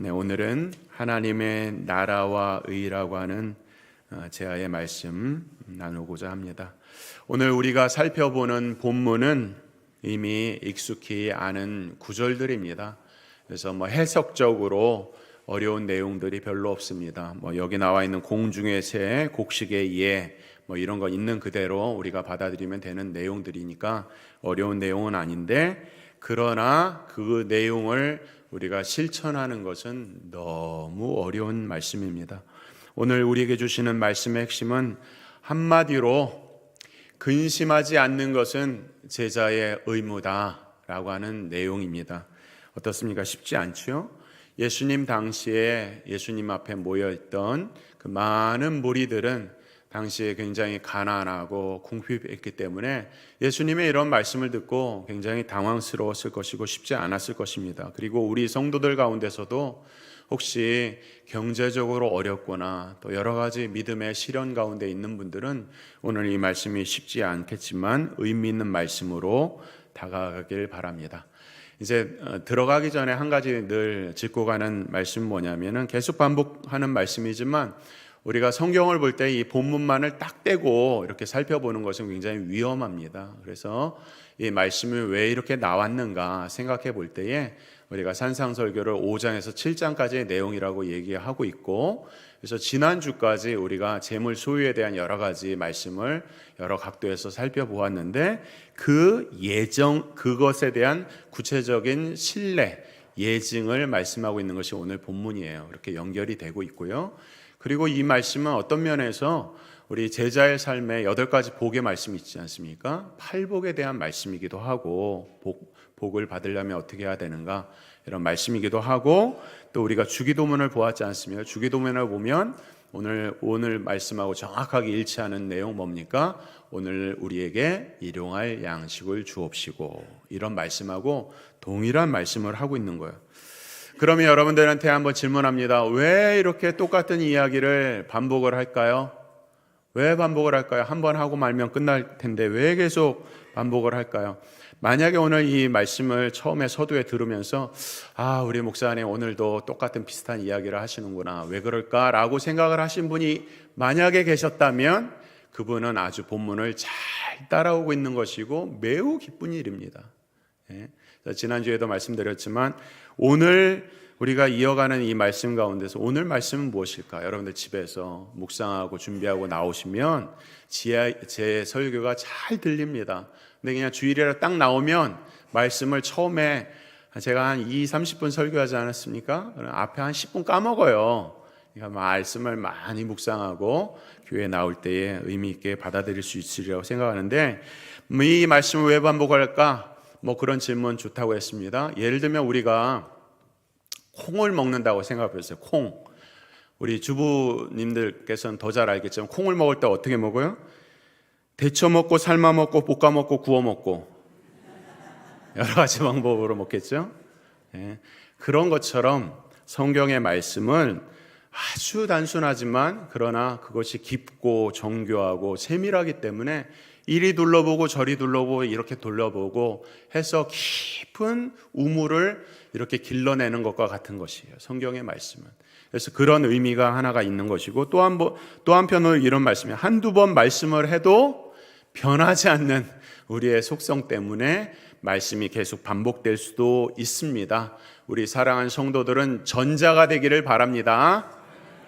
네, 오늘은 하나님의 나라와 의라고 하는 제아의 말씀 나누고자 합니다. 오늘 우리가 살펴보는 본문은 이미 익숙히 아는 구절들입니다. 그래서 해석적으로 어려운 내용들이 별로 없습니다. 여기 나와 있는 공중의 새, 곡식의 예, 이런 거 있는 그대로 우리가 받아들이면 되는 내용들이니까 어려운 내용은 아닌데, 그러나 그 내용을 우리가 실천하는 것은 너무 어려운 말씀입니다. 오늘 우리에게 주시는 말씀의 핵심은 한마디로 근심하지 않는 것은 제자의 의무다라고 하는 내용입니다. 어떻습니까? 쉽지 않죠? 예수님 당시에 예수님 앞에 모여있던 그 많은 무리들은 당시에 굉장히 가난하고 궁핍했기 때문에 예수님의 이런 말씀을 듣고 굉장히 당황스러웠을 것이고 쉽지 않았을 것입니다. 그리고 우리 성도들 가운데서도 혹시 경제적으로 어렵거나 또 여러 가지 믿음의 시련 가운데 있는 분들은 오늘 이 말씀이 쉽지 않겠지만 의미 있는 말씀으로 다가가길 바랍니다. 이제 들어가기 전에 한 가지 늘 짚고 가는 말씀은 뭐냐면은 계속 반복하는 말씀이지만 우리가 성경을 볼 때 이 본문만을 딱 떼고 이렇게 살펴보는 것은 굉장히 위험합니다. 그래서 이 말씀이 왜 이렇게 나왔는가 생각해 볼 때에 우리가 산상설교를 5장에서 7장까지의 내용이라고 얘기하고 있고, 그래서 지난주까지 우리가 재물 소유에 대한 여러 가지 말씀을 여러 각도에서 살펴보았는데 그것에 대한 구체적인 신뢰, 예증을 말씀하고 있는 것이 오늘 본문이에요. 이렇게 연결이 되고 있고요. 그리고 이 말씀은 어떤 면에서 우리 제자의 삶에 8가지 복의 말씀이 있지 않습니까? 팔복에 대한 말씀이기도 하고, 복을 받으려면 어떻게 해야 되는가 이런 말씀이기도 하고, 또 우리가 주기도문을 보았지 않습니까? 주기도문을 보면 오늘 말씀하고 정확하게 일치하는 내용 뭡니까? 오늘 우리에게 일용할 양식을 주옵시고, 이런 말씀하고 동일한 말씀을 하고 있는 거예요. 그러면 여러분들한테 한번 질문합니다. 왜 이렇게 똑같은 이야기를 반복을 할까요? 왜 반복을 할까요? 한번 하고 말면 끝날 텐데 왜 계속 반복을 할까요? 만약에 오늘 이 말씀을 처음에 서두에 들으면서 우리 목사님 오늘도 똑같은 비슷한 이야기를 하시는구나, 왜 그럴까라고 생각을 하신 분이 만약에 계셨다면 그분은 아주 본문을 잘 따라오고 있는 것이고 매우 기쁜 일입니다. 지난주에도 말씀드렸지만 오늘 우리가 이어가는 이 말씀 가운데서 오늘 말씀은 무엇일까? 여러분들 집에서 묵상하고 준비하고 나오시면 제 설교가 잘 들립니다. 근데 그냥 주일이라 딱 나오면 말씀을 처음에 제가 한 30분 설교하지 않았습니까? 앞에 한 10분 까먹어요. 그러니까 말씀을 많이 묵상하고 교회에 나올 때에 의미 있게 받아들일 수 있으리라고 생각하는데, 이 말씀을 왜 반복할까? 그런 질문 좋다고 했습니다. 예를 들면 우리가 콩을 먹는다고 생각해 보세요. 콩. 우리 주부님들께서는 더 잘 알겠지만 콩을 먹을 때 어떻게 먹어요? 데쳐 먹고 삶아 먹고 볶아 먹고 구워 먹고 여러 가지 방법으로 먹겠죠. 그런 것처럼 성경의 말씀은 아주 단순하지만 그러나 그것이 깊고 정교하고 세밀하기 때문에 이리 둘러보고 저리 둘러보고 이렇게 돌려보고 해서 깊은 우물을 이렇게 길러내는 것과 같은 것이에요, 성경의 말씀은. 그래서 그런 의미가 하나가 있는 것이고, 또 한편으로 이런 말씀이 한두 번 말씀을 해도 변하지 않는 우리의 속성 때문에 말씀이 계속 반복될 수도 있습니다. 우리 사랑하는 성도들은 전자가 되기를 바랍니다.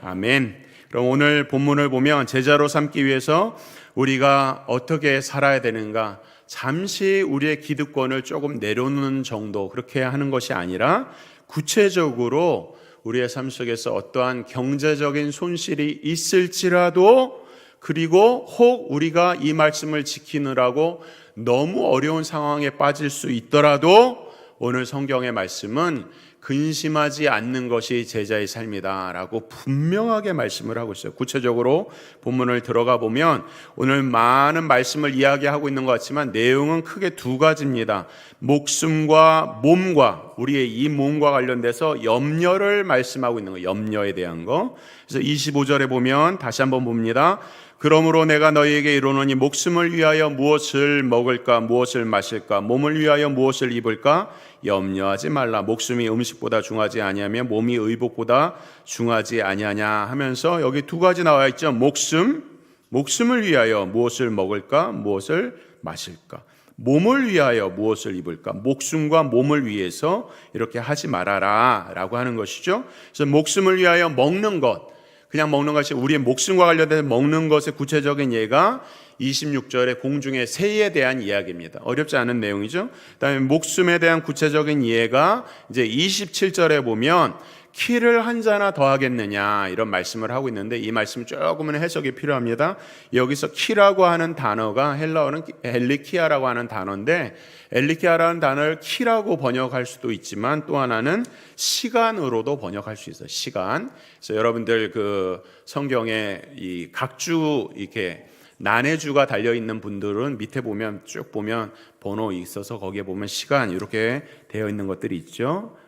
아멘. 그럼 오늘 본문을 보면 제자로 삼기 위해서 우리가 어떻게 살아야 되는가, 잠시 우리의 기득권을 조금 내려놓는 정도, 그렇게 하는 것이 아니라 구체적으로 우리의 삶 속에서 어떠한 경제적인 손실이 있을지라도, 그리고 혹 우리가 이 말씀을 지키느라고 너무 어려운 상황에 빠질 수 있더라도 오늘 성경의 말씀은 근심하지 않는 것이 제자의 삶이다 라고 분명하게 말씀을 하고 있어요. 구체적으로 본문을 들어가 보면 오늘 많은 말씀을 이야기하고 있는 것 같지만 내용은 크게 2가지입니다. 목숨과 몸과, 우리의 이 몸과 관련돼서 염려를 말씀하고 있는 거예요. 염려에 대한 거. 그래서 25절에 보면 다시 한번 봅니다. 그러므로 내가 너희에게 이르노니 목숨을 위하여 무엇을 먹을까 무엇을 마실까 몸을 위하여 무엇을 입을까 염려하지 말라. 목숨이 음식보다 중하지 아니하며 몸이 의복보다 중하지 아니하냐 하면서 여기 두 가지 나와 있죠. 목숨을 위하여 무엇을 먹을까 무엇을 마실까 몸을 위하여 무엇을 입을까 목숨과 몸을 위해서 이렇게 하지 말아라 라고 하는 것이죠. 그래서 목숨을 위하여 먹는 것 그냥 먹는 것이 우리의 목숨과 관련된 먹는 것의 구체적인 예가 26절의 공중의 새에 대한 이야기입니다. 어렵지 않은 내용이죠. 그다음에 목숨에 대한 구체적인 예가 이제 27절에 보면 키를 한 자나 더하겠느냐 이런 말씀을 하고 있는데 이 말씀 조금은 해석이 필요합니다. 여기서 키라고 하는 단어가 헬라어는 엘리키아라고 하는 단어인데 엘리키아라는 단어를 키라고 번역할 수도 있지만 또 하나는 시간으로도 번역할 수 있어요. 시간. 그래서 여러분들 그 성경에 이 각주 이렇게 난해주가 달려 있는 분들은 밑에 보면 쭉 보면 번호 있어서 거기에 보면 시간 이렇게 되어 있는 것들이 있죠.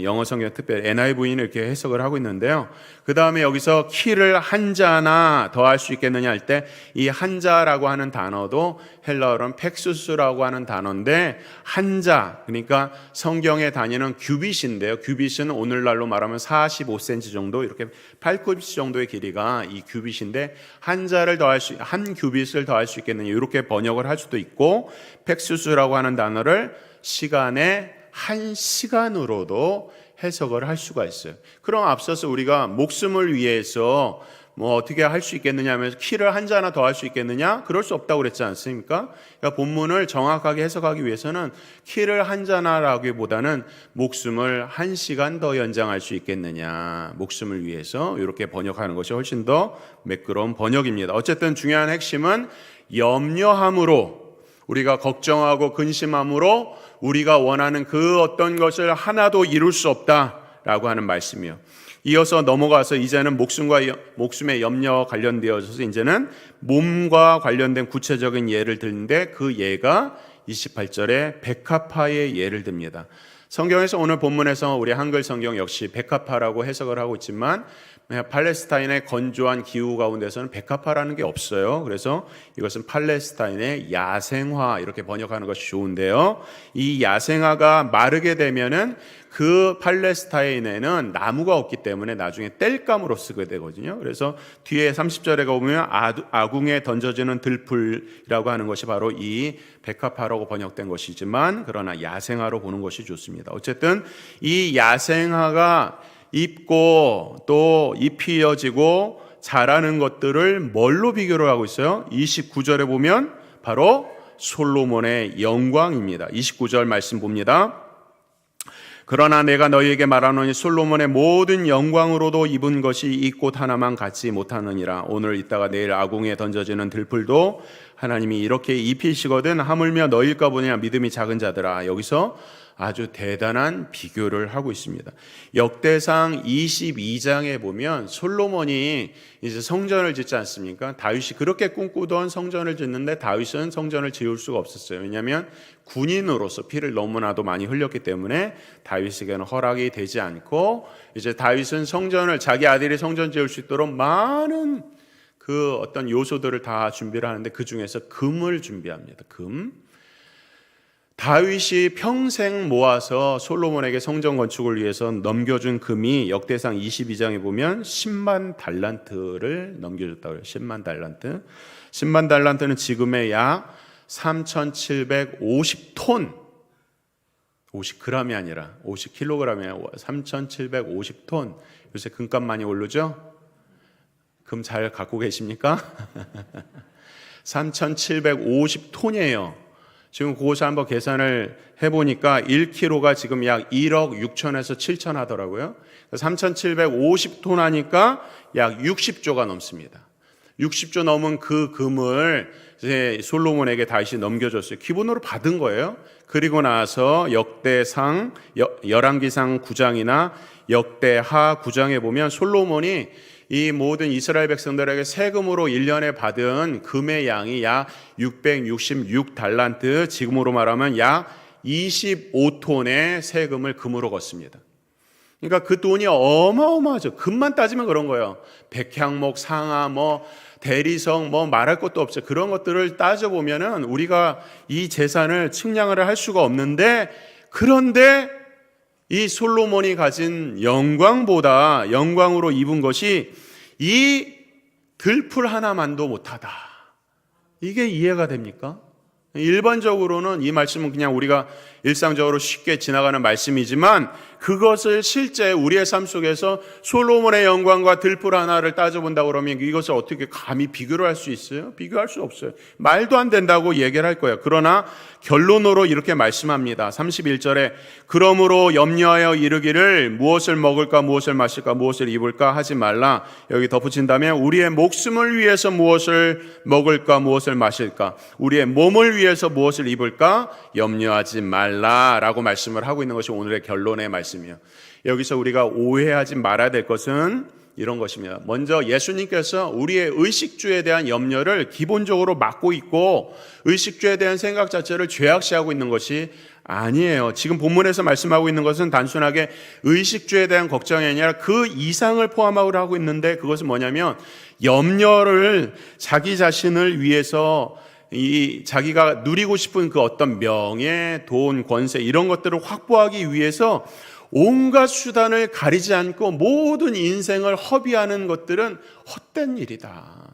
영어 성경 특별히 NIV는 이렇게 해석을 하고 있는데요. 그 다음에 여기서 키를 한 자나 더할 수 있겠느냐 할 때 이 한자라고 하는 단어도 헬라어로는 팩수스라고 하는 단어인데 한자 그러니까 성경의 단위는 규빗인데요. 규빗은 오늘날로 말하면 45cm 정도 이렇게 8규빗 정도의 길이가 이 규빗인데 한 규빗을 더할 수 있겠느냐 이렇게 번역을 할 수도 있고 팩수스라고 하는 단어를 시간에 한 시간으로도 해석을 할 수가 있어요. 그럼 앞서서 우리가 목숨을 위해서 뭐 어떻게 할 수 있겠느냐 하면서 키를 한 자나 더 할 수 있겠느냐? 그럴 수 없다고 그랬지 않습니까? 그러니까 본문을 정확하게 해석하기 위해서는 키를 한 자나라기보다는 목숨을 한 시간 더 연장할 수 있겠느냐? 목숨을 위해서 이렇게 번역하는 것이 훨씬 더 매끄러운 번역입니다. 어쨌든 중요한 핵심은 염려함으로 우리가 걱정하고 근심함으로 우리가 원하는 그 어떤 것을 하나도 이룰 수 없다라고 하는 말씀이요. 이어서 넘어가서 이제는 목숨의 염려 관련되어서 이제는 몸과 관련된 구체적인 예를 드는데 그 예가 28절에 백합화의 예를 듭니다. 성경에서 오늘 본문에서 우리 한글 성경 역시 백합화라고 해석을 하고 있지만 팔레스타인의 건조한 기후 가운데서는 백합화라는 게 없어요. 그래서 이것은 팔레스타인의 야생화 이렇게 번역하는 것이 좋은데요. 이 야생화가 마르게 되면은 그 팔레스타인에는 나무가 없기 때문에 나중에 땔감으로 쓰게 되거든요. 그래서 뒤에 30절에 보면 아궁에 던져지는 들풀이라고 하는 것이 바로 이 백합화라고 번역된 것이지만 그러나 야생화로 보는 것이 좋습니다. 어쨌든 이 야생화가 입고 또 잎이 이어지고 자라는 것들을 뭘로 비교를 하고 있어요? 29절에 보면 바로 솔로몬의 영광입니다. 29절 말씀 봅니다. 그러나 내가 너희에게 말하노니 솔로몬의 모든 영광으로도 입은 것이 이 꽃 하나만 갖지 못하느니라. 오늘 있다가 내일 아궁에 던져지는 들풀도 하나님이 이렇게 입히시거든 하물며 너희일까 보냐 믿음이 작은 자들아. 여기서 아주 대단한 비교를 하고 있습니다. 역대상 22장에 보면 솔로몬이 이제 성전을 짓지 않습니까? 다윗이 그렇게 꿈꾸던 성전을 짓는데 다윗은 성전을 지을 수가 없었어요. 왜냐하면 군인으로서 피를 너무나도 많이 흘렸기 때문에 다윗에게는 허락이 되지 않고 이제 다윗은 자기 아들이 성전 지을 수 있도록 많은 그 어떤 요소들을 다 준비를 하는데 그 중에서 금을 준비합니다. 금. 다윗이 평생 모아서 솔로몬에게 성전 건축을 위해서 넘겨준 금이 역대상 22장에 보면 10만 달란트를 넘겨줬다고 해요. 10만 달란트. 10만 달란트는 지금의 약 3,750톤. 50g이 아니라 50kg이 아니라 3,750톤. 요새 금값 많이 오르죠? 금 잘 갖고 계십니까? 3,750톤이에요. 지금 그것을 한번 계산을 해보니까 1kg가 지금 약 1억 6천에서 7천 하더라고요. 3,750톤 하니까 약 60조가 넘습니다. 60조 넘은 그 금을 이제 솔로몬에게 다시 넘겨줬어요. 기본으로 받은 거예요. 그리고 나서 역대상, 열왕기상 9장이나 역대하 9장에 보면 솔로몬이 이 모든 이스라엘 백성들에게 세금으로 1년에 받은 금의 양이 약 666달란트, 지금으로 말하면 약 25톤의 세금을 금으로 걷습니다. 그러니까 그 돈이 어마어마하죠. 금만 따지면 그런 거예요. 백향목, 상아, 대리석, 말할 것도 없죠. 그런 것들을 따져보면은 우리가 이 재산을 측량을 할 수가 없는데, 그런데 이 솔로몬이 가진 영광보다 영광으로 입은 것이 이 들풀 하나만도 못하다. 이게 이해가 됩니까? 일반적으로는 이 말씀은 그냥 우리가 일상적으로 쉽게 지나가는 말씀이지만, 그것을 실제 우리의 삶 속에서 솔로몬의 영광과 들풀 하나를 따져본다고 그러면 이것을 어떻게 감히 비교를 할 수 있어요? 비교할 수 없어요. 말도 안 된다고 얘기를 할 거예요. 그러나 결론으로 이렇게 말씀합니다. 31절에 그러므로 염려하여 이르기를 무엇을 먹을까, 무엇을 마실까, 무엇을 입을까 하지 말라. 여기 덧붙인다면 우리의 목숨을 위해서 무엇을 먹을까, 무엇을 마실까, 우리의 몸을 위해서 무엇을 입을까 염려하지 말라라고 말씀을 하고 있는 것이 오늘의 결론의 말씀이에요. 여기서 우리가 오해하지 말아야 될 것은 이런 것입니다. 먼저 예수님께서 우리의 의식주에 대한 염려를 기본적으로 막고 있고, 의식주에 대한 생각 자체를 죄악시하고 있는 것이 아니에요. 지금 본문에서 말씀하고 있는 것은 단순하게 의식주에 대한 걱정이 아니라 그 이상을 포함하고 하고 있는데, 그것은 뭐냐면 염려를 자기 자신을 위해서 자기가 누리고 싶은 그 어떤 명예, 돈, 권세 이런 것들을 확보하기 위해서 온갖 수단을 가리지 않고 모든 인생을 허비하는 것들은 헛된 일이다.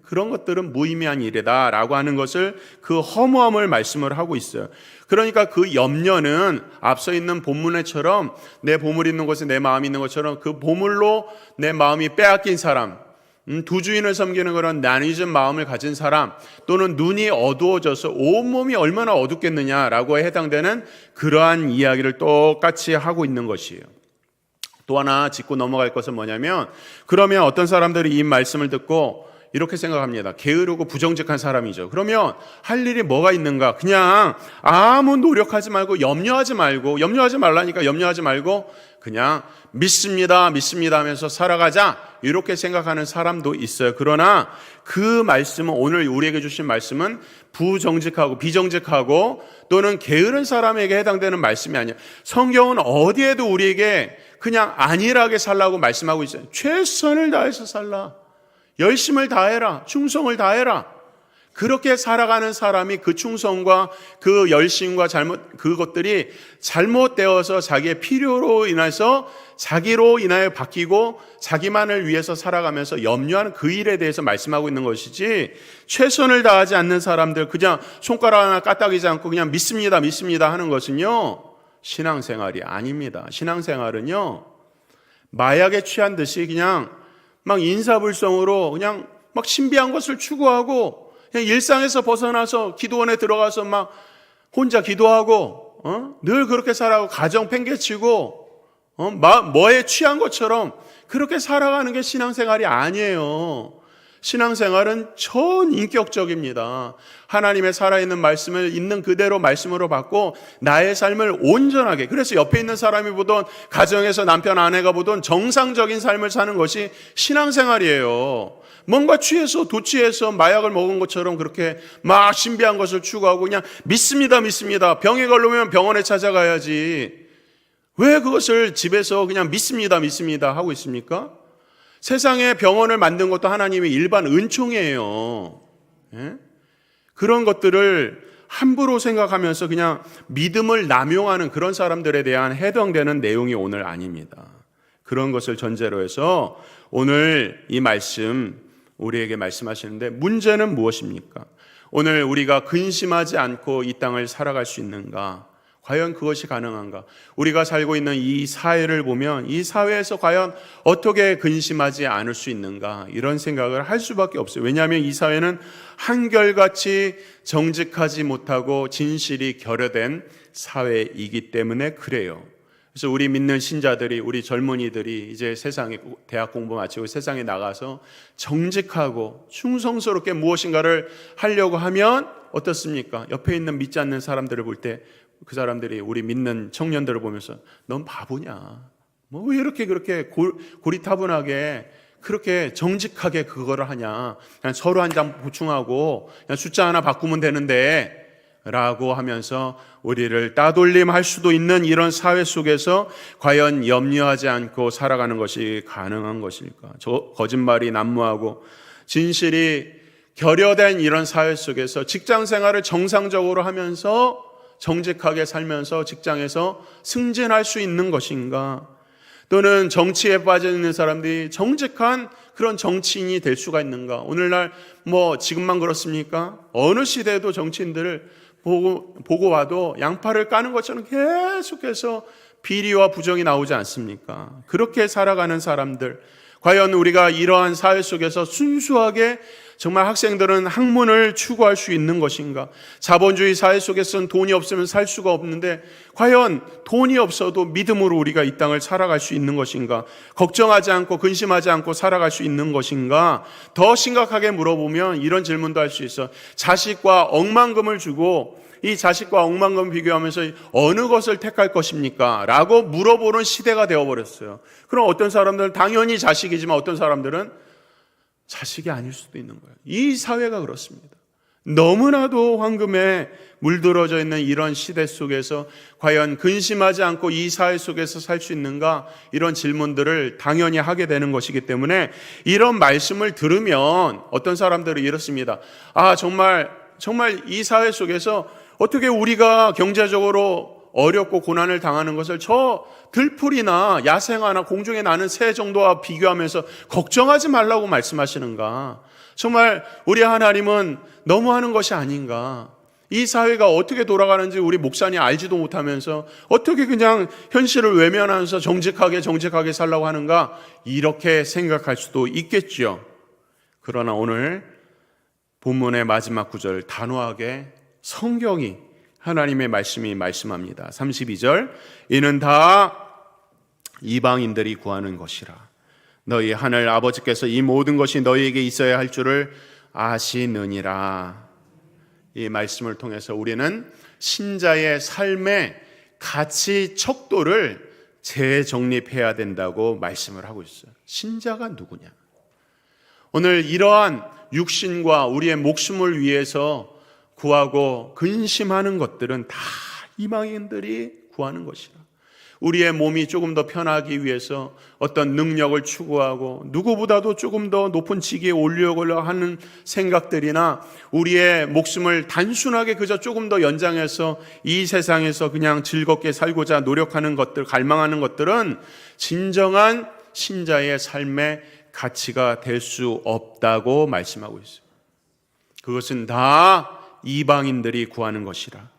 그런 것들은 무의미한 일이다 라고 하는 것을, 그 허무함을 말씀을 하고 있어요. 그러니까 그 염려는 앞서 있는 본문에처럼 내 보물이 있는 곳에 내 마음이 있는 것처럼 그 보물로 내 마음이 빼앗긴 사람, 두 주인을 섬기는 그런 나뉘어진 마음을 가진 사람, 또는 눈이 어두워져서 온몸이 얼마나 어둡겠느냐라고 해당되는 그러한 이야기를 똑같이 하고 있는 것이에요. 또 하나 짚고 넘어갈 것은 뭐냐면, 그러면 어떤 사람들이 이 말씀을 듣고 이렇게 생각합니다. 게으르고 부정직한 사람이죠. 그러면 할 일이 뭐가 있는가? 그냥 아무 노력하지 말고 염려하지 말라니까 염려하지 말고 그냥 믿습니다 하면서 살아가자, 이렇게 생각하는 사람도 있어요. 그러나 그 말씀은, 오늘 우리에게 주신 말씀은 부정직하고 비정직하고 또는 게으른 사람에게 해당되는 말씀이 아니에요. 성경은 어디에도 우리에게 그냥 안일하게 살라고 말씀하고 있어요. 최선을 다해서 살라, 열심을 다해라, 충성을 다해라. 그렇게 살아가는 사람이 그 충성과 그 열심과 그것들이 잘못되어서 자기의 필요로 인해서 자기로 인하여 바뀌고 자기만을 위해서 살아가면서 염려하는 그 일에 대해서 말씀하고 있는 것이지, 최선을 다하지 않는 사람들, 그냥 손가락 하나 까딱이지 않고 그냥 믿습니다 하는 것은요, 신앙생활이 아닙니다. 신앙생활은요, 마약에 취한 듯이 그냥 막 인사불성으로 그냥 막 신비한 것을 추구하고, 그냥 일상에서 벗어나서 기도원에 들어가서 막 혼자 기도하고, 늘 그렇게 살아가고 가정 팽개치고, 뭐에 취한 것처럼 그렇게 살아가는 게 신앙생활이 아니에요. 신앙생활은 전인격적입니다. 하나님의 살아있는 말씀을 있는 그대로 말씀으로 받고 나의 삶을 온전하게, 그래서 옆에 있는 사람이 보던, 가정에서 남편 아내가 보던 정상적인 삶을 사는 것이 신앙생활이에요. 뭔가 취해서 도취해서 마약을 먹은 것처럼 그렇게 막 신비한 것을 추구하고 그냥 믿습니다 병에 걸리면 병원에 찾아가야지, 왜 그것을 집에서 그냥 믿습니다 하고 있습니까? 세상에 병원을 만든 것도 하나님의 일반 은총이에요. 예? 그런 것들을 함부로 생각하면서 그냥 믿음을 남용하는 그런 사람들에 대한 해당되는 내용이 오늘 아닙니다. 그런 것을 전제로 해서 오늘 이 말씀 우리에게 말씀하시는데, 문제는 무엇입니까? 오늘 우리가 근심하지 않고 이 땅을 살아갈 수 있는가? 과연 그것이 가능한가? 우리가 살고 있는 이 사회를 보면 이 사회에서 과연 어떻게 근심하지 않을 수 있는가? 이런 생각을 할 수밖에 없어요. 왜냐하면 이 사회는 한결같이 정직하지 못하고 진실이 결여된 사회이기 때문에 그래요. 그래서 우리 믿는 신자들이, 우리 젊은이들이 이제 세상에, 대학 공부 마치고 세상에 나가서 정직하고 충성스럽게 무엇인가를 하려고 하면 어떻습니까? 옆에 있는 믿지 않는 사람들을 볼 때 그 사람들이 우리 믿는 청년들을 보면서 넌 바보냐? 왜 이렇게 그렇게 고리타분하게 그렇게 정직하게 그거를 하냐? 그냥 서로 한 장 보충하고 그냥 숫자 하나 바꾸면 되는데 라고 하면서 우리를 따돌림할 수도 있는 이런 사회 속에서 과연 염려하지 않고 살아가는 것이 가능한 것일까? 거짓말이 난무하고 진실이 결여된 이런 사회 속에서 직장 생활을 정상적으로 하면서 정직하게 살면서 직장에서 승진할 수 있는 것인가? 또는 정치에 빠져 있는 사람들이 정직한 그런 정치인이 될 수가 있는가? 오늘날 지금만 그렇습니까? 어느 시대에도 정치인들을 보고 와도 양파를 까는 것처럼 계속해서 비리와 부정이 나오지 않습니까? 그렇게 살아가는 사람들, 과연 우리가 이러한 사회 속에서 순수하게 정말 학생들은 학문을 추구할 수 있는 것인가? 자본주의 사회 속에서는 돈이 없으면 살 수가 없는데 과연 돈이 없어도 믿음으로 우리가 이 땅을 살아갈 수 있는 것인가? 걱정하지 않고 근심하지 않고 살아갈 수 있는 것인가? 더 심각하게 물어보면 이런 질문도 할 수 있어. 자식과 억만금을 주고 이 자식과 억만금을 비교하면서 어느 것을 택할 것입니까? 라고 물어보는 시대가 되어버렸어요. 그럼 어떤 사람들은 당연히 자식이지만 어떤 사람들은 자식이 아닐 수도 있는 거예요. 이 사회가 그렇습니다. 너무나도 황금에 물들어져 있는 이런 시대 속에서 과연 근심하지 않고 이 사회 속에서 살 수 있는가? 이런 질문들을 당연히 하게 되는 것이기 때문에 이런 말씀을 들으면 어떤 사람들은 이렇습니다. 정말 이 사회 속에서 어떻게 우리가 경제적으로 어렵고 고난을 당하는 것을 저 들풀이나 야생화나 공중에 나는 새 정도와 비교하면서 걱정하지 말라고 말씀하시는가? 정말 우리 하나님은 너무하는 것이 아닌가? 이 사회가 어떻게 돌아가는지 우리 목사님 알지도 못하면서 어떻게 그냥 현실을 외면하면서 정직하게 살라고 하는가? 이렇게 생각할 수도 있겠죠. 그러나 오늘 본문의 마지막 구절 단호하게 성경이 하나님의 말씀이 말씀합니다. 32절, 이는 다 이방인들이 구하는 것이라. 너희 하늘 아버지께서 이 모든 것이 너희에게 있어야 할 줄을 아시느니라. 이 말씀을 통해서 우리는 신자의 삶의 가치 척도를 재정립해야 된다고 말씀을 하고 있어요. 신자가 누구냐? 오늘 이러한 육신과 우리의 목숨을 위해서 구하고 근심하는 것들은 다 이방인들이 구하는 것이라. 우리의 몸이 조금 더 편하기 위해서 어떤 능력을 추구하고 누구보다도 조금 더 높은 직위에 올려고 하는 생각들이나 우리의 목숨을 단순하게 그저 조금 더 연장해서 이 세상에서 그냥 즐겁게 살고자 노력하는 것들, 갈망하는 것들은 진정한 신자의 삶의 가치가 될 수 없다고 말씀하고 있어요. 그것은 다 이방인들이 구하는 것이라.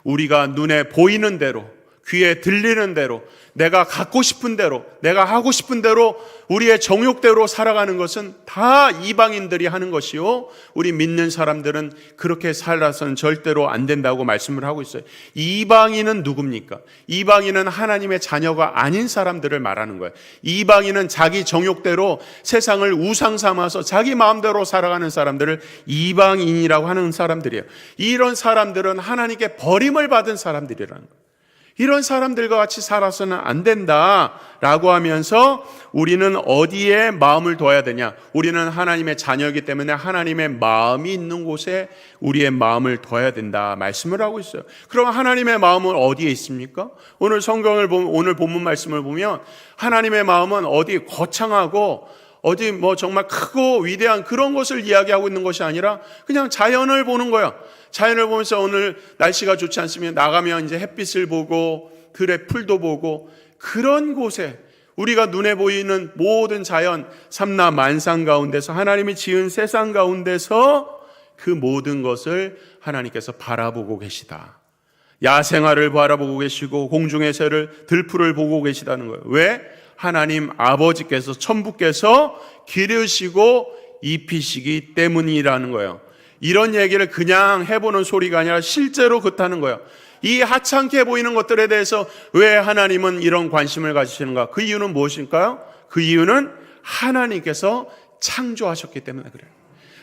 우리가 눈에 보이는 대로, 귀에 들리는 대로, 내가 갖고 싶은 대로, 내가 하고 싶은 대로, 우리의 정욕대로 살아가는 것은 다 이방인들이 하는 것이요, 우리 믿는 사람들은 그렇게 살아서는 절대로 안 된다고 말씀을 하고 있어요. 이방인은 누굽니까? 이방인은 하나님의 자녀가 아닌 사람들을 말하는 거예요. 이방인은 자기 정욕대로 세상을 우상 삼아서 자기 마음대로 살아가는 사람들을 이방인이라고 하는 사람들이에요. 이런 사람들은 하나님께 버림을 받은 사람들이라는 거예요. 이런 사람들과 같이 살아서는 안 된다라고 하면서 우리는 어디에 마음을 둬야 되냐? 우리는 하나님의 자녀이기 때문에 하나님의 마음이 있는 곳에 우리의 마음을 둬야 된다 말씀을 하고 있어요. 그럼 하나님의 마음은 어디에 있습니까? 오늘 성경을 보면, 오늘 본문 말씀을 보면 하나님의 마음은 어디 거창하고 어디 정말 크고 위대한 그런 것을 이야기하고 있는 것이 아니라 그냥 자연을 보는 거야. 자연을 보면서 오늘 날씨가 좋지 않으면 나가면 이제 햇빛을 보고 들의 풀도 보고 그런 곳에 우리가 눈에 보이는 모든 자연 삼라 만상 가운데서 하나님이 지은 세상 가운데서 그 모든 것을 하나님께서 바라보고 계시다. 야생화를 바라보고 계시고 공중의 새를 들풀을 보고 계시다는 거예요. 왜? 하나님 아버지께서 천부께서 기르시고 입히시기 때문이라는 거예요. 이런 얘기를 그냥 해보는 소리가 아니라 실제로 그렇다는 거예요. 이 하찮게 보이는 것들에 대해서 왜 하나님은 이런 관심을 가지시는가? 그 이유는 무엇일까요? 그 이유는 하나님께서 창조하셨기 때문에 그래요.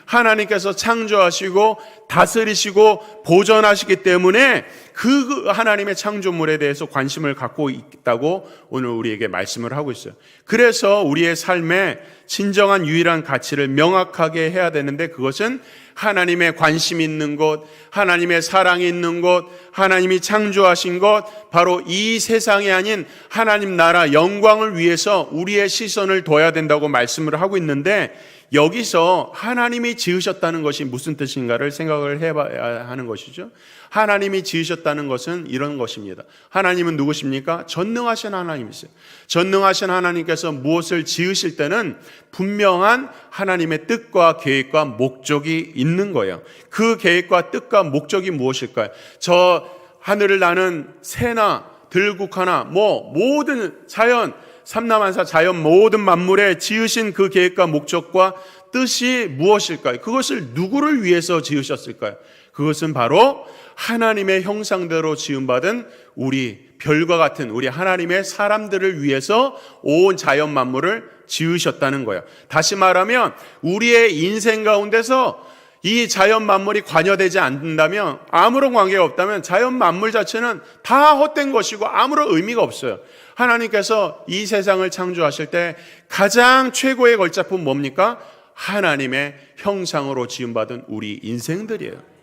하나님께서 창조하시고 다스리시고 보존하시기 때문에 그 하나님의 창조물에 대해서 관심을 갖고 있다고 오늘 우리에게 말씀을 하고 있어요. 그래서 우리의 삶에 진정한 유일한 가치를 명확하게 해야 되는데, 그것은 하나님의 관심 있는 곳, 하나님의 사랑이 있는 곳, 하나님이 창조하신 것, 바로 이 세상이 아닌 하나님 나라 영광을 위해서 우리의 시선을 둬야 된다고 말씀을 하고 있는데, 여기서 하나님이 지으셨다는 것이 무슨 뜻인가를 생각을 해봐야 하는 것이죠. 하나님이 지으셨다는 것은 이런 것입니다. 하나님은 누구십니까? 전능하신 하나님이세요. 전능하신 하나님께서 무엇을 지으실 때는 분명한 하나님의 뜻과 계획과 목적이 있는 거예요. 그 계획과 뜻과 목적이 무엇일까요? 저 하늘을 나는 새나 들국화나 모든 자연, 삼라만사 자연 모든 만물에 지으신 그 계획과 목적과 뜻이 무엇일까요? 그것을 누구를 위해서 지으셨을까요? 그것은 바로 하나님의 형상대로 지음받은 우리 별과 같은 우리 하나님의 사람들을 위해서 온 자연 만물을 지으셨다는 거예요. 다시 말하면 우리의 인생 가운데서 이 자연 만물이 관여되지 않는다면, 아무런 관계가 없다면 자연 만물 자체는 다 헛된 것이고 아무런 의미가 없어요. 하나님께서 이 세상을 창조하실 때 가장 최고의 걸작품 뭡니까? 하나님의 형상으로 지음받은 우리 인생들이에요.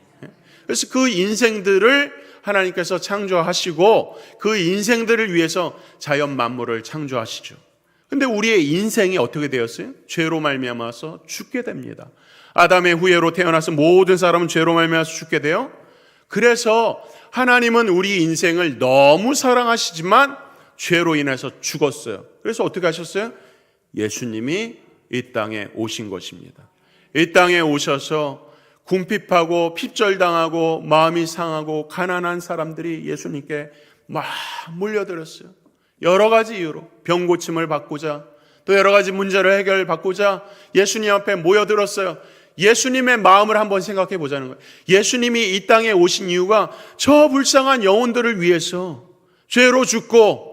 그래서 그 인생들을 하나님께서 창조하시고 그 인생들을 위해서 자연 만물을 창조하시죠. 근데 우리의 인생이 어떻게 되었어요? 죄로 말미암아서 죽게 됩니다. 아담의 후예로 태어나서 모든 사람은 죄로 말미암아서 죽게 돼요. 그래서 하나님은 우리 인생을 너무 사랑하시지만 죄로 인해서 죽었어요. 그래서 어떻게 하셨어요? 예수님이 이 땅에 오신 것입니다. 이 땅에 오셔서 궁핍하고 핍절당하고 마음이 상하고 가난한 사람들이 예수님께 막 몰려들었어요. 여러 가지 이유로 병 고침을 받고자, 또 여러 가지 문제를 해결받고자 예수님 앞에 모여들었어요. 예수님의 마음을 한번 생각해 보자는 거예요. 예수님이 이 땅에 오신 이유가 저 불쌍한 영혼들을 위해서 죄로 죽고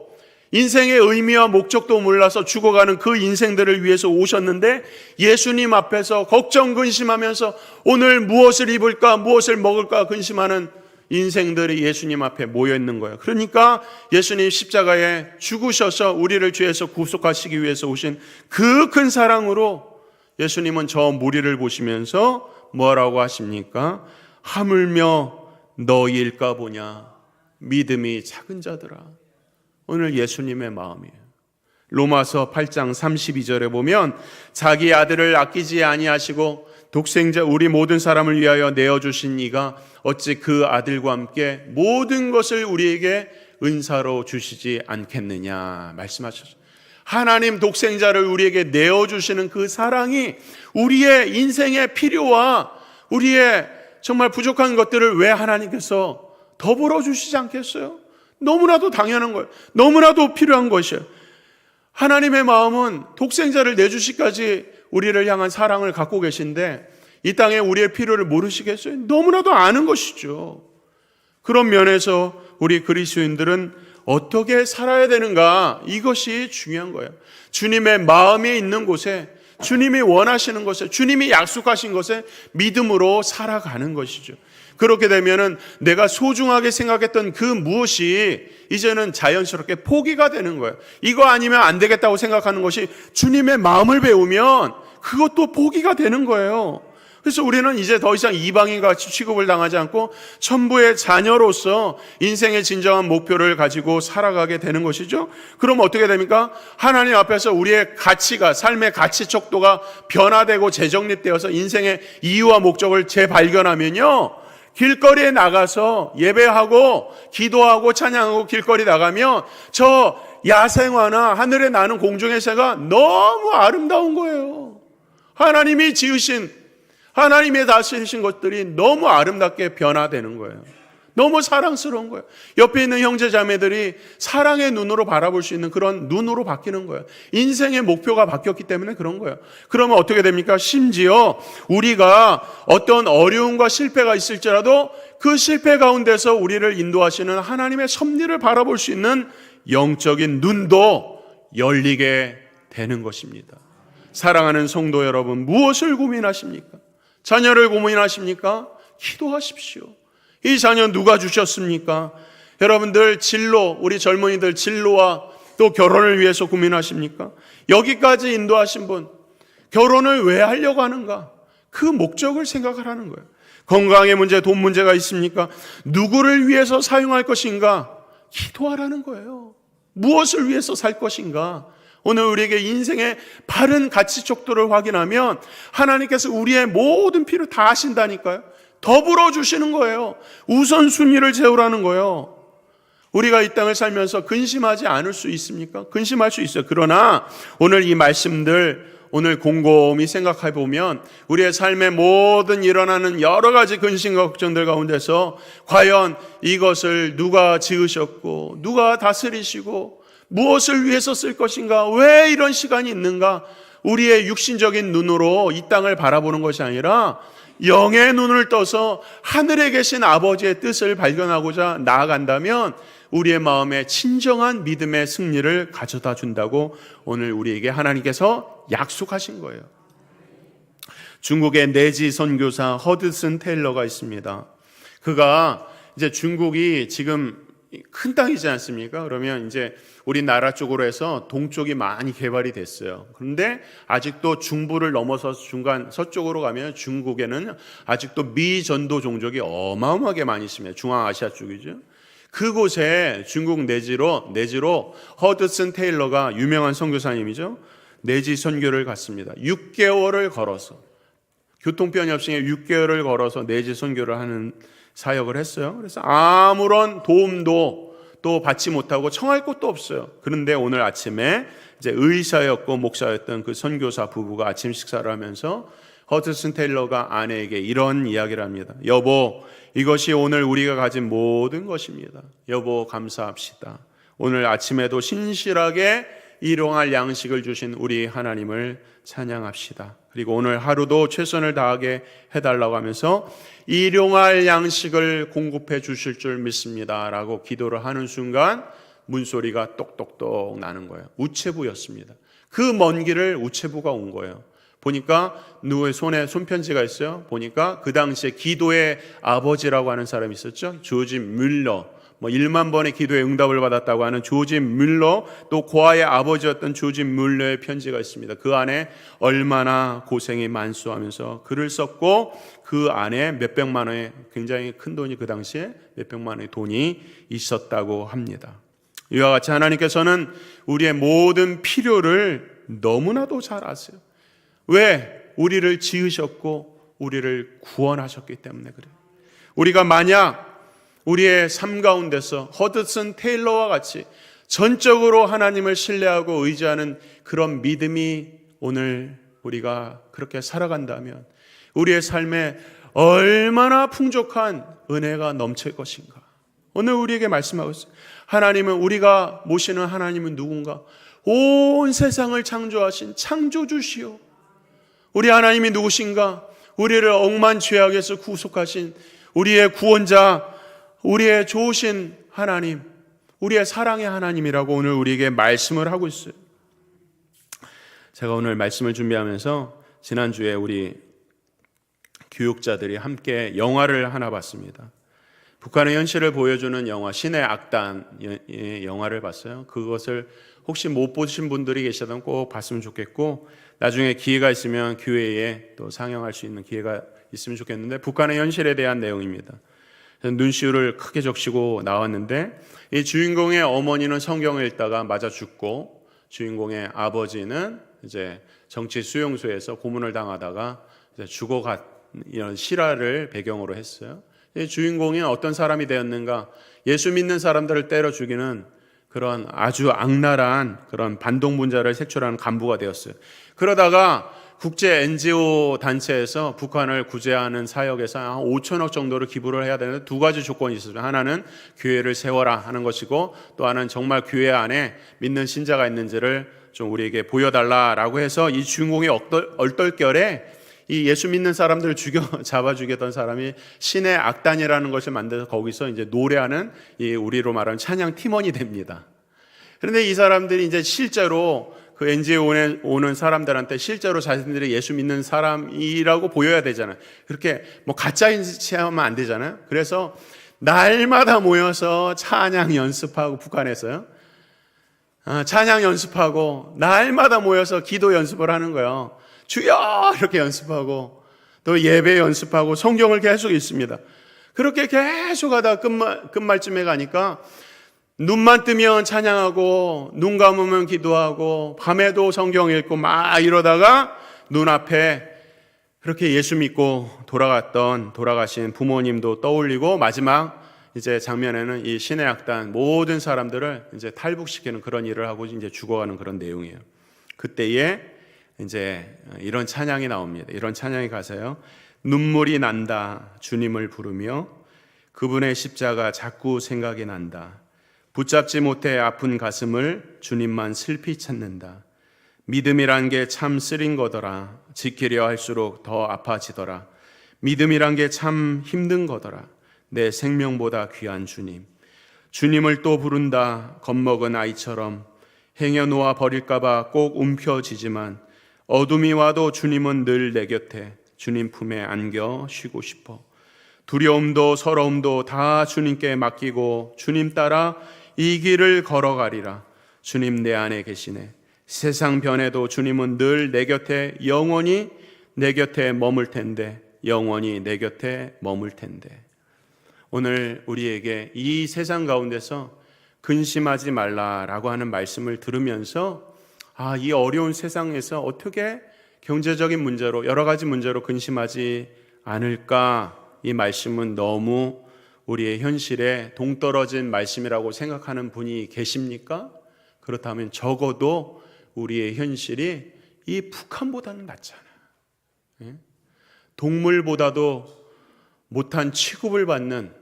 인생의 의미와 목적도 몰라서 죽어가는 그 인생들을 위해서 오셨는데, 예수님 앞에서 걱정 근심하면서 오늘 무엇을 입을까 무엇을 먹을까 근심하는 인생들이 예수님 앞에 모여 있는 거예요. 그러니까 예수님 십자가에 죽으셔서 우리를 죄에서 구속하시기 위해서 오신 그 큰 사랑으로 예수님은 저 무리를 보시면서 뭐라고 하십니까? 하물며 너희일까 보냐, 믿음이 작은 자들아. 오늘 예수님의 마음이에요. 로마서 8장 32절에 보면 자기 아들을 아끼지 아니하시고 독생자 우리 모든 사람을 위하여 내어주신 이가 어찌 그 아들과 함께 모든 것을 우리에게 은사로 주시지 않겠느냐 말씀하셨어요. 하나님 독생자를 우리에게 내어주시는 그 사랑이 우리의 인생의 필요와 우리의 정말 부족한 것들을 왜 하나님께서 더불어 주시지 않겠어요? 너무나도 당연한 거예요. 너무나도 필요한 것이에요. 하나님의 마음은 독생자를 내주시기까지 우리를 향한 사랑을 갖고 계신데 이 땅에 우리의 필요를 모르시겠어요? 너무나도 아는 것이죠. 그런 면에서 우리 그리스도인들은 어떻게 살아야 되는가, 이것이 중요한 거예요. 주님의 마음이 있는 곳에, 주님이 원하시는 곳에, 주님이 약속하신 곳에 믿음으로 살아가는 것이죠. 그렇게 되면은 내가 소중하게 생각했던 그 무엇이 이제는 자연스럽게 포기가 되는 거예요. 이거 아니면 안 되겠다고 생각하는 것이 주님의 마음을 배우면 그것도 포기가 되는 거예요. 그래서 우리는 이제 더 이상 이방인같이 취급을 당하지 않고 천부의 자녀로서 인생의 진정한 목표를 가지고 살아가게 되는 것이죠. 그럼 어떻게 됩니까? 하나님 앞에서 우리의 가치가, 삶의 가치 척도가 변화되고 재정립되어서 인생의 이유와 목적을 재발견하면요, 길거리에 나가서 예배하고 기도하고 찬양하고 길거리 나가면 저 야생화나 하늘에 나는 공중의 새가 너무 아름다운 거예요. 하나님이 지으신, 하나님의 다스리신 것들이 너무 아름답게 변화되는 거예요. 너무 사랑스러운 거예요. 옆에 있는 형제 자매들이 사랑의 눈으로 바라볼 수 있는 그런 눈으로 바뀌는 거예요. 인생의 목표가 바뀌었기 때문에 그런 거예요. 그러면 어떻게 됩니까? 심지어 우리가 어떤 어려움과 실패가 있을지라도 그 실패 가운데서 우리를 인도하시는 하나님의 섭리를 바라볼 수 있는 영적인 눈도 열리게 되는 것입니다. 사랑하는 성도 여러분, 무엇을 고민하십니까? 자녀를 고민하십니까? 기도하십시오. 이 자녀 누가 주셨습니까? 여러분들 진로, 우리 젊은이들 진로와 또 결혼을 위해서 고민하십니까? 여기까지 인도하신 분, 결혼을 왜 하려고 하는가? 그 목적을 생각하라는 거예요. 건강의 문제, 돈 문제가 있습니까? 누구를 위해서 사용할 것인가? 기도하라는 거예요. 무엇을 위해서 살 것인가? 오늘 우리에게 인생의 바른 가치 척도를 확인하면 하나님께서 우리의 모든 필요 다 하신다니까요. 더불어 주시는 거예요. 우선순위를 세우라는 거예요. 우리가 이 땅을 살면서 근심하지 않을 수 있습니까? 근심할 수 있어요. 그러나 오늘 이 말씀들 오늘 곰곰이 생각해 보면 우리의 삶의 모든 일어나는 여러 가지 근심과 걱정들 가운데서 과연 이것을 누가 지으셨고 누가 다스리시고 무엇을 위해서 쓸 것인가? 왜 이런 시간이 있는가? 우리의 육신적인 눈으로 이 땅을 바라보는 것이 아니라 영의 눈을 떠서 하늘에 계신 아버지의 뜻을 발견하고자 나아간다면 우리의 마음에 진정한 믿음의 승리를 가져다 준다고 오늘 우리에게 하나님께서 약속하신 거예요. 중국의 내지 선교사 허드슨 테일러가 있습니다. 그가 이제 중국이 지금 큰 땅이지 않습니까? 그러면 이제 우리나라 쪽으로 해서 동쪽이 많이 개발이 됐어요. 그런데 아직도 중부를 넘어서 중간 서쪽으로 가면 중국에는 아직도 미전도 종족이 어마어마하게 많이 있습니다. 중앙아시아 쪽이죠. 그곳에 중국 내지로 허드슨 테일러가 유명한 선교사님이죠. 내지 선교를 갔습니다. 6개월을 걸어서 교통편이 없으니 6개월을 걸어서 내지 선교를 하는 사역을 했어요. 그래서 아무런 도움도 또 받지 못하고 청할 곳도 없어요. 그런데 오늘 아침에 이제 의사였고 목사였던 그 선교사 부부가 아침 식사를 하면서 허드슨 테일러가 아내에게 이런 이야기를 합니다. 여보, 이것이 오늘 우리가 가진 모든 것입니다. 여보, 감사합시다. 오늘 아침에도 신실하게 일용할 양식을 주신 우리 하나님을 찬양합시다. 그리고 오늘 하루도 최선을 다하게 해달라고 하면서 일용할 양식을 공급해 주실 줄 믿습니다 라고 기도를 하는 순간 문소리가 똑똑똑 나는 거예요. 우체부였습니다. 그 먼 길을 우체부가 온 거예요. 보니까 누구의 손에 손편지가 있어요. 보니까 그 당시에 기도의 아버지라고 하는 사람이 있었죠. 조지 뮬러, 1만 번의 기도에 응답을 받았다고 하는 조지 뮬러, 또 고아의 아버지였던 조지 뮬러의 편지가 있습니다. 그 안에 얼마나 고생이 만수하면서 글을 썼고 그 안에 몇백만 원의 굉장히 큰 돈이 그 당시에 몇백만 원의 돈이 있었다고 합니다. 이와 같이 하나님께서는 우리의 모든 필요를 너무나도 잘 아세요. 왜? 우리를 지으셨고 우리를 구원하셨기 때문에 그래요. 우리가 만약 우리의 삶 가운데서 허드슨 테일러와 같이 전적으로 하나님을 신뢰하고 의지하는 그런 믿음이 오늘 우리가 그렇게 살아간다면 우리의 삶에 얼마나 풍족한 은혜가 넘칠 것인가. 오늘 우리에게 말씀하고 있어요. 하나님은, 우리가 모시는 하나님은 누군가? 온 세상을 창조하신 창조주시오. 우리 하나님이 누구신가? 우리를 억만 죄악에서 구속하신 우리의 구원자, 우리의 좋으신 하나님, 우리의 사랑의 하나님이라고 오늘 우리에게 말씀을 하고 있어요. 제가 오늘 말씀을 준비하면서 지난주에 우리 교육자들이 함께 영화를 하나 봤습니다. 북한의 현실을 보여주는 영화 신의 악단의 영화를 봤어요. 그것을 혹시 못 보신 분들이 계시다면 꼭 봤으면 좋겠고 나중에 기회가 있으면 교회에 또 상영할 수 있는 기회가 있으면 좋겠는데, 북한의 현실에 대한 내용입니다. 눈시울을 크게 적시고 나왔는데 이 주인공의 어머니는 성경을 읽다가 맞아 죽고 주인공의 아버지는 이제 정치 수용소에서 고문을 당하다가 이제 죽어간 이런 실화를 배경으로 했어요. 이 주인공이 어떤 사람이 되었는가? 예수 믿는 사람들을 때려 죽이는 그런 아주 악랄한 그런 반동분자를 색출하는 간부가 되었어요. 그러다가 국제 NGO 단체에서 북한을 구제하는 사역에서 한 5천억 정도를 기부를 해야 되는데 두 가지 조건이 있습니다. 하나는 교회를 세워라 하는 것이고, 또 하나는 정말 교회 안에 믿는 신자가 있는지를 좀 우리에게 보여달라라고 해서 이 주인공의 얼떨결에 이 예수 믿는 사람들을 잡아 죽였던 사람이 신의 악단이라는 것을 만들어서 거기서 이제 노래하는, 이 우리로 말하는 찬양 팀원이 됩니다. 그런데 이 사람들이 이제 실제로 그 NG에 오는 사람들한테 실제로 자신들이 예수 믿는 사람이라고 보여야 되잖아요. 그렇게 뭐 가짜인지 하면 안 되잖아요. 그래서 날마다 모여서 찬양 연습하고, 북한에서요. 찬양 연습하고 날마다 모여서 기도 연습을 하는 거예요. 주여 이렇게 연습하고 또 예배 연습하고 성경을 계속 읽습니다. 그렇게 계속 하다 끝말쯤에 가니까 눈만 뜨면 찬양하고 눈 감으면 기도하고 밤에도 성경 읽고 막 이러다가 눈앞에 그렇게 예수 믿고 돌아가신 부모님도 떠올리고, 마지막 이제 장면에는 이 신의 악단 모든 사람들을 이제 탈북시키는 그런 일을 하고 이제 죽어가는 그런 내용이에요. 그때에 이제 이런 찬양이 나옵니다. 이런 찬양이 가사요. 눈물이 난다 주님을 부르며 그분의 십자가 자꾸 생각이 난다. 붙잡지 못해 아픈 가슴을 주님만 슬피 찾는다. 믿음이란 게 참 쓰린 거더라. 지키려 할수록 더 아파지더라. 믿음이란 게 참 힘든 거더라. 내 생명보다 귀한 주님. 주님을 또 부른다 겁먹은 아이처럼. 행여놓아 버릴까봐 꼭 움켜쥐지만 어둠이 와도 주님은 늘 내 곁에. 주님 품에 안겨 쉬고 싶어. 두려움도 서러움도 다 주님께 맡기고 주님 따라 이 길을 걸어가리라. 주님 내 안에 계시네. 세상 변해도 주님은 늘 내 곁에 영원히 내 곁에 머물 텐데, 영원히 내 곁에 머물 텐데. 오늘 우리에게 이 세상 가운데서 근심하지 말라라고 하는 말씀을 들으면서 이 어려운 세상에서 어떻게 경제적인 문제로 여러 가지 문제로 근심하지 않을까, 이 말씀은 너무 우리의 현실에 동떨어진 말씀이라고 생각하는 분이 계십니까? 그렇다면 적어도 우리의 현실이 이 북한보다는 낫잖아요. 동물보다도 못한 취급을 받는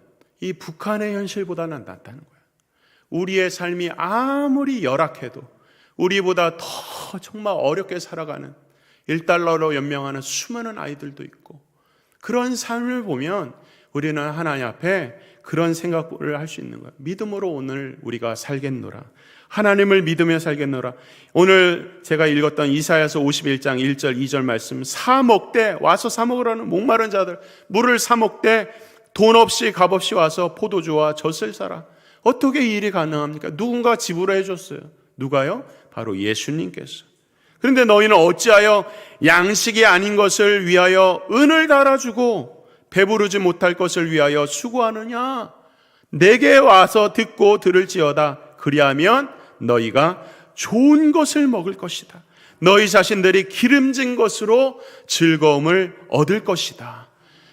이 북한의 현실보다는 낫다는 거예요. 우리의 삶이 아무리 열악해도 우리보다 더 정말 어렵게 살아가는 1달러로 연명하는 수많은 아이들도 있고, 그런 삶을 보면 우리는 하나님 앞에 그런 생각을 할 수 있는 거예요. 믿음으로 오늘 우리가 살겠노라. 하나님을 믿으며 살겠노라. 오늘 제가 읽었던 이사야서 51장 1절 2절 말씀, 사 먹되 와서 사 먹으라는 목마른 자들, 물을 사 먹되 돈 없이 값 없이 와서 포도주와 젖을 사라. 어떻게 이 일이 가능합니까? 누군가 지불해 줬어요. 누가요? 바로 예수님께서. 그런데 너희는 어찌하여 양식이 아닌 것을 위하여 은을 달아주고 배부르지 못할 것을 위하여 수고하느냐? 내게 와서 듣고 들을지어다. 그리하면 너희가 좋은 것을 먹을 것이다. 너희 자신들이 기름진 것으로 즐거움을 얻을 것이다.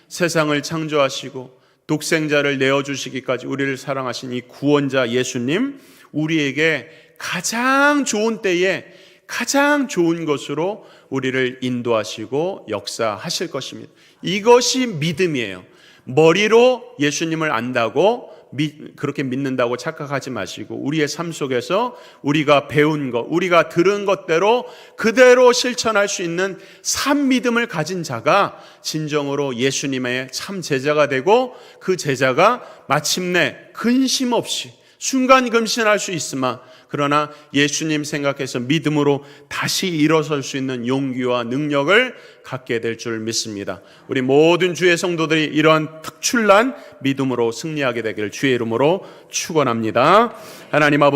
세상을 창조하시고 독생자를 내어주시기까지 우리를 사랑하신 이 구원자 예수님, 우리에게 가장 좋은 때에 가장 좋은 것으로 우리를 인도하시고 역사하실 것입니다. 이것이 믿음이에요. 머리로 예수님을 안다고 그렇게 믿는다고 착각하지 마시고, 우리의 삶 속에서 우리가 배운 것, 우리가 들은 것대로 그대로 실천할 수 있는 산 믿음을 가진 자가 진정으로 예수님의 참 제자가 되고, 그 제자가 마침내 근심 없이 순간 금신할 수 있으나, 그러나 예수님 생각해서 믿음으로 다시 일어설 수 있는 용기와 능력을 갖게 될 줄 믿습니다. 우리 모든 주의 성도들이 이러한 특출난 믿음으로 승리하게 되기를 주의 이름으로 축원합니다. 하나님 아버지,